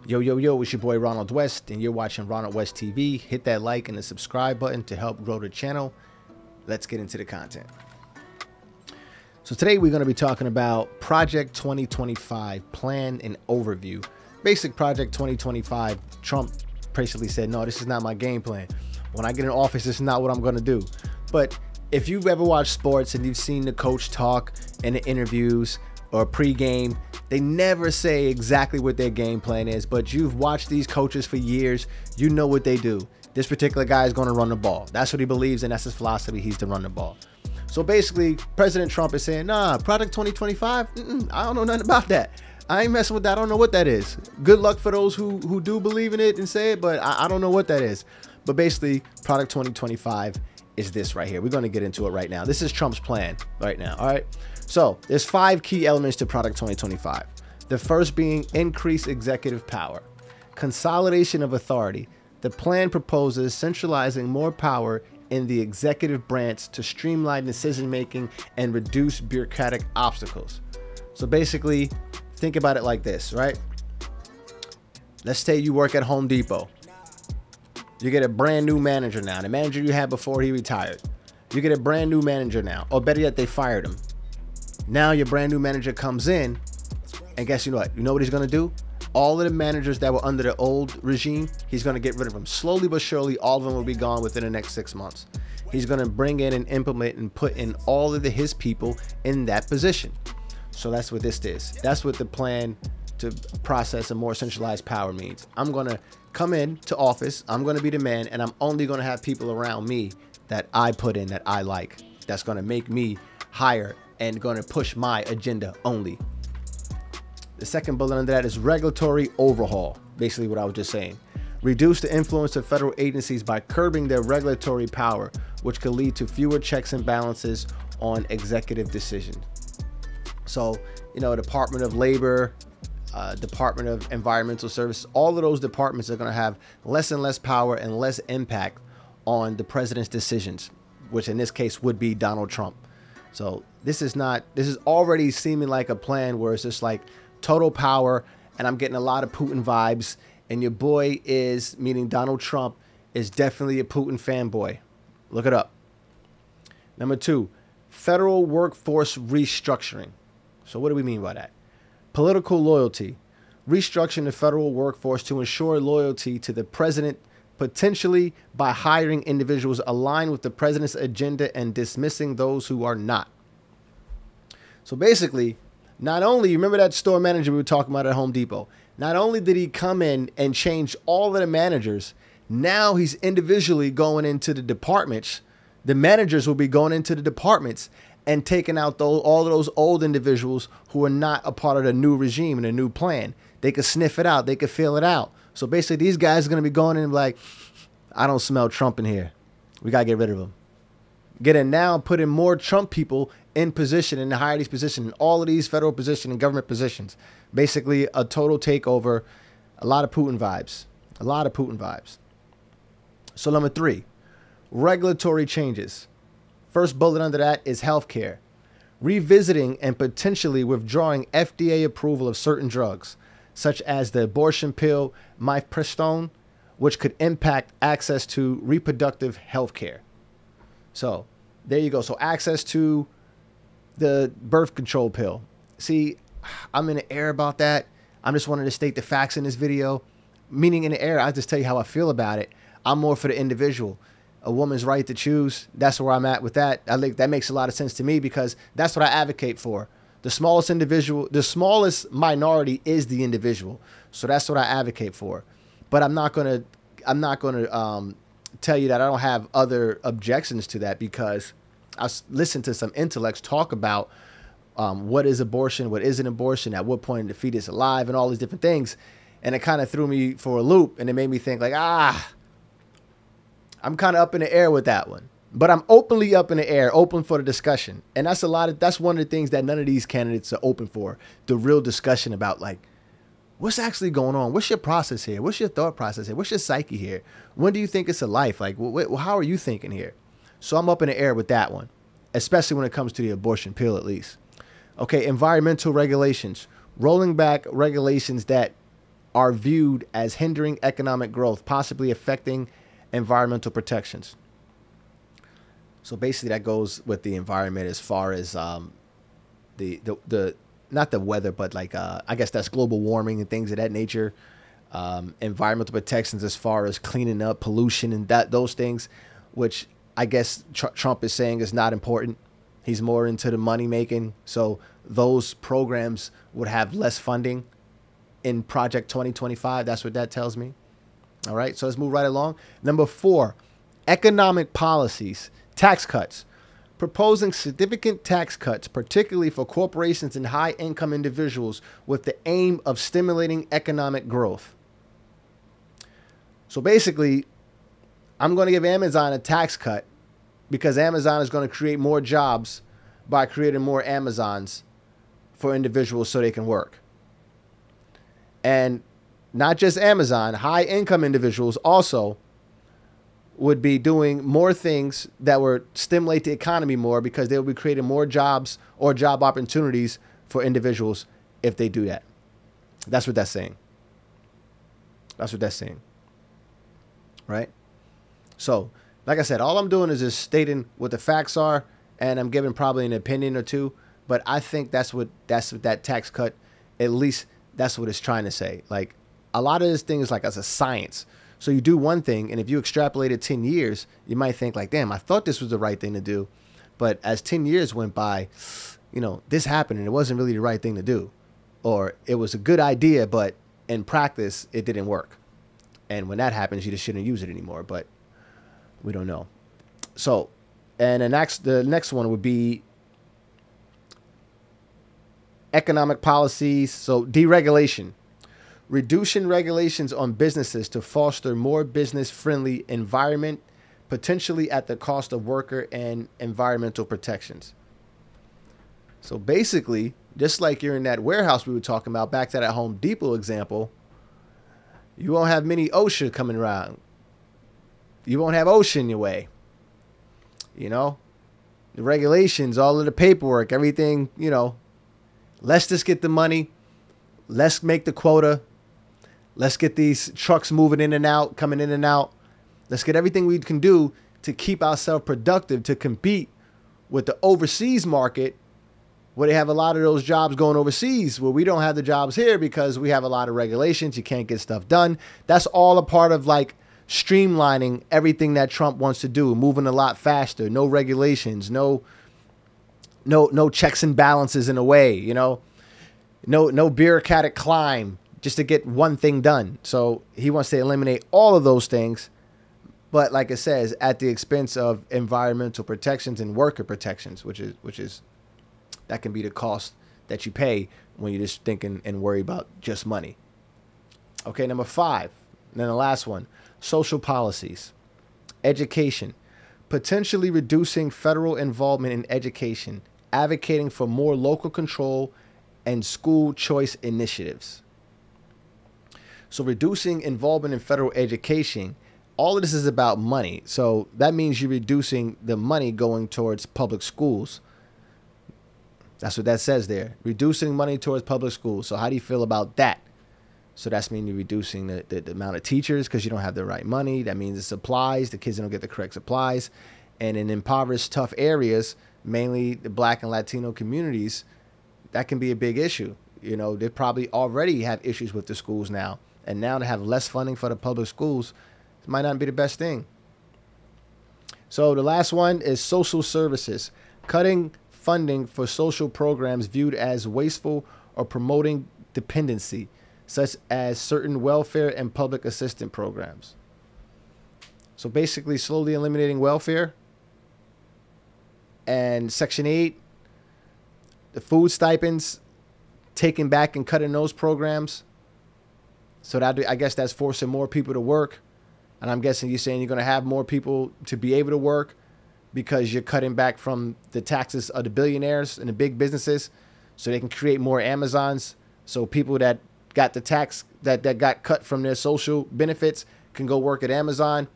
Yo, yo, yo, it's your boy Ronald West, and you're watching Ronald West TV. Hit that like and the subscribe button to help grow the channel. Let's get into the content. So today we're going to be talking about Project 2025 plan and overview. Basic Project 2025, Trump basically said, no, this is not my game plan. When I get in office, this is not what I'm going to do. But if you've ever watched sports and you've seen the coach talk in the interviews or pre-game, they never say exactly what their game plan is, but you've watched these coaches for years. You know what they do. This particular guy is going to run the ball. That's what he believes, and that's his philosophy. He's to run the ball. So basically, President Trump is saying, nah, Project 2025, I don't know nothing about that. I ain't messing with that. I don't know what that is. Good luck for those who do believe in it and say it, but I don't know what that is. But basically, Project 2025 is this right here. We're going to get into it right now. This is Trump's plan right now. All right. So there's 5 key elements to Project 2025. The first being increased executive power, consolidation of authority. The plan proposes centralizing more power in the executive branch to streamline decision-making and reduce bureaucratic obstacles. So basically, think about it like this, right? Let's say you work at Home Depot. You get a brand new manager now. The manager you had before he retired. You get a brand new manager now. Or better yet, they fired him. Now your brand new manager comes in, and guess what? You know what he's going to do? All of the managers that were under the old regime, he's going to get rid of them. Slowly but surely, all of them will be gone within the next 6 months. He's going to bring in and implement and put in all of his people in that position. So that's what this is. That's what the plan to process a more centralized power means. I'm going to come into office. I'm going to be the man, and I'm only going to have people around me that I put in that I like. That's going to make me higher and going to push my agenda only. The second bullet under that is regulatory overhaul. Basically what I was just saying. Reduce the influence of federal agencies by curbing their regulatory power, which could lead to fewer checks and balances on executive decisions. So, you know, Department of Labor, Department of Environmental Services, all of those departments are going to have less and less power and less impact on the president's decisions, which in this case would be Donald Trump. So this is already seeming like a plan where it's just like total power, and I'm getting a lot of Putin vibes, and your boy is, meaning Donald Trump, is definitely a Putin fanboy. Look it up. Number 2, federal workforce restructuring. So what do we mean by that? Political loyalty. Restructuring the federal workforce to ensure loyalty to the president, potentially by hiring individuals aligned with the president's agenda and dismissing those who are not. So basically, not only, you remember that store manager we were talking about at Home Depot, not only did he come in and change all of the managers, now he's individually going into the departments. The managers will be going into the departments and taking out all of those old individuals who are not a part of the new regime and the new plan. They could sniff it out. They could feel it out. So basically, these guys are going to be going in and like, I don't smell Trump in here. We got to get rid of him. Get in now and put in more Trump people in position and hire these positions, all of these federal positions and government positions. Basically, a total takeover, a lot of Putin vibes, a lot of Putin vibes. So number 3, regulatory changes. First bullet under that is healthcare. Revisiting and potentially withdrawing FDA approval of certain drugs, such as the abortion pill mifepristone, which could impact access to reproductive health care. So there you go. So access to the birth control pill. See, I'm in the air about that. I'm just wanting to state the facts in this video. Meaning in the air, I just tell you how I feel about it. I'm more for the individual. A woman's right to choose. That's where I'm at with that. I think that makes a lot of sense to me because that's what I advocate for. The smallest individual, the smallest minority is the individual. So that's what I advocate for. But I'm not going to tell you that I don't have other objections to that, because I listened to some intellects talk about what is abortion, what isn't abortion, at what point the fetus is alive, and all these different things. And it kind of threw me for a loop, and it made me think like, I'm kind of up in the air with that one. But I'm openly up in the air, open for the discussion. And that's one of the things that none of these candidates are open for. The real discussion about like, what's actually going on? What's your process here? What's your thought process here? What's your psyche here? When do you think it's a life? Like, how are you thinking here? So I'm up in the air with that one, especially when it comes to the abortion pill, at least. Okay, environmental regulations. Rolling back regulations that are viewed as hindering economic growth, possibly affecting environmental protections. So basically that goes with the environment as far as the not the weather, but like I guess that's global warming and things of that nature. Environmental protections as far as cleaning up pollution and those things, which I guess Trump is saying is not important. He's more into the money making. So those programs would have less funding in Project 2025. That's what that tells me. All right, so let's move right along. Number 4, economic policies, tax cuts. Proposing significant tax cuts, particularly for corporations and high-income individuals, with the aim of stimulating economic growth. So basically, I'm going to give Amazon a tax cut because Amazon is going to create more jobs by creating more Amazons for individuals so they can work. And not just Amazon, high-income individuals also would be doing more things that would stimulate the economy more because they will be creating more jobs or job opportunities for individuals if they do that. That's what that's saying. That's what that's saying. Right? So, like I said, all I'm doing is just stating what the facts are, and I'm giving probably an opinion or two, but I think that's what that tax cut, at least that's what it's trying to say. Like, a lot of this thing is like as a science. So you do one thing, and if you extrapolate it 10 years, you might think like, damn, I thought this was the right thing to do. But as 10 years went by, you know, this happened and it wasn't really the right thing to do. Or it was a good idea, but in practice, it didn't work. And when that happens, you just shouldn't use it anymore. But we don't know. So, and the next one would be economic policies. So deregulation. Reducing regulations on businesses to foster more business-friendly environment, potentially at the cost of worker and environmental protections. So basically, just like you're in that warehouse we were talking about, back to that Home Depot example, you won't have many OSHA coming around. You won't have OSHA in your way. You know, the regulations, all of the paperwork, everything, you know, let's just get the money. Let's make the quota. Let's get these trucks moving in and out, coming in and out. Let's get everything we can do to keep ourselves productive, to compete with the overseas market where they have a lot of those jobs going overseas, where we don't have the jobs here because we have a lot of regulations. You can't get stuff done. That's all a part of like streamlining everything that Trump wants to do, moving a lot faster, no regulations, no checks and balances in a way, you know, no bureaucratic climb just to get one thing done. So he wants to eliminate all of those things. But like it says, at the expense of environmental protections and worker protections, which is that can be the cost that you pay when you're just thinking and worry about just money. Okay, number 5. And then the last one, social policies. Education. Potentially reducing federal involvement in education, advocating for more local control and school choice initiatives. So reducing involvement in federal education, all of this is about money. So that means you're reducing the money going towards public schools. That's what that says there. Reducing money towards public schools. So how do you feel about that? So that's mean you're reducing the amount of teachers because you don't have the right money. That means the supplies. The kids don't get the correct supplies. And in impoverished, tough areas, mainly the Black and Latino communities, that can be a big issue. You know, they probably already have issues with the schools now. And now to have less funding for the public schools, it might not be the best thing. So the last one is social services. Cutting funding for social programs viewed as wasteful or promoting dependency, such as certain welfare and public assistance programs. So basically slowly eliminating welfare. And Section 8, the food stipends, taking back and cutting those programs. So that, I guess that's forcing more people to work. And I'm guessing you're saying you're going to have more people to be able to work because you're cutting back from the taxes of the billionaires and the big businesses so they can create more Amazons. So people that got the tax that got cut from their social benefits can go work at Amazon.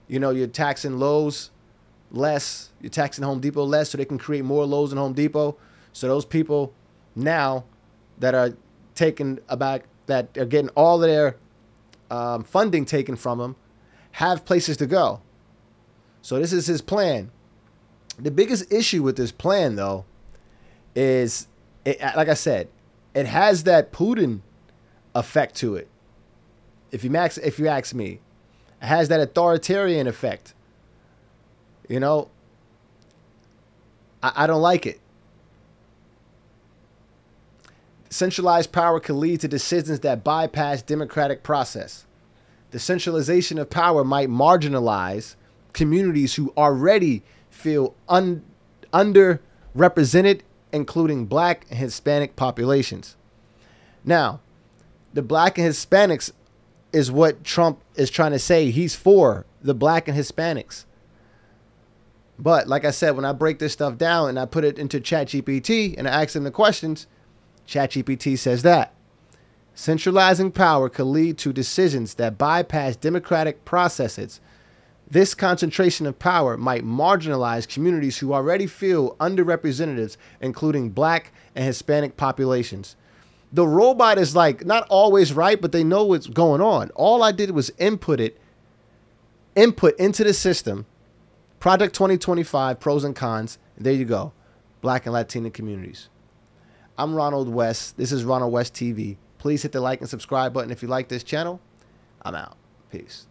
You know, you're taxing Lowe's less. You're taxing Home Depot less so they can create more Lowe's and Home Depot. So those people now that are taking about that are getting all of their funding taken from them have places to go. So this is his plan. The biggest issue with this plan, though, is, like I said, it has that Putin effect to it. If you ask me, it has that authoritarian effect. You know, I don't like it. Centralized power can lead to decisions that bypass democratic process. The centralization of power might marginalize communities who already feel underrepresented, including Black and Hispanic populations. Now, the Black and Hispanics is what Trump is trying to say. He's for the Black and Hispanics. But like I said, when I break this stuff down and I put it into ChatGPT and I ask them the questions, ChatGPT says that centralizing power could lead to decisions that bypass democratic processes. This concentration of power might marginalize communities who already feel underrepresented, including Black and Hispanic populations. The robot is like not always right, but they know what's going on. All I did was input into the system, Project 2025, pros and cons. And there you go. Black and Latino communities. I'm Ronald West. This is Ronald West TV. Please hit the like and subscribe button if you like this channel. I'm out. Peace.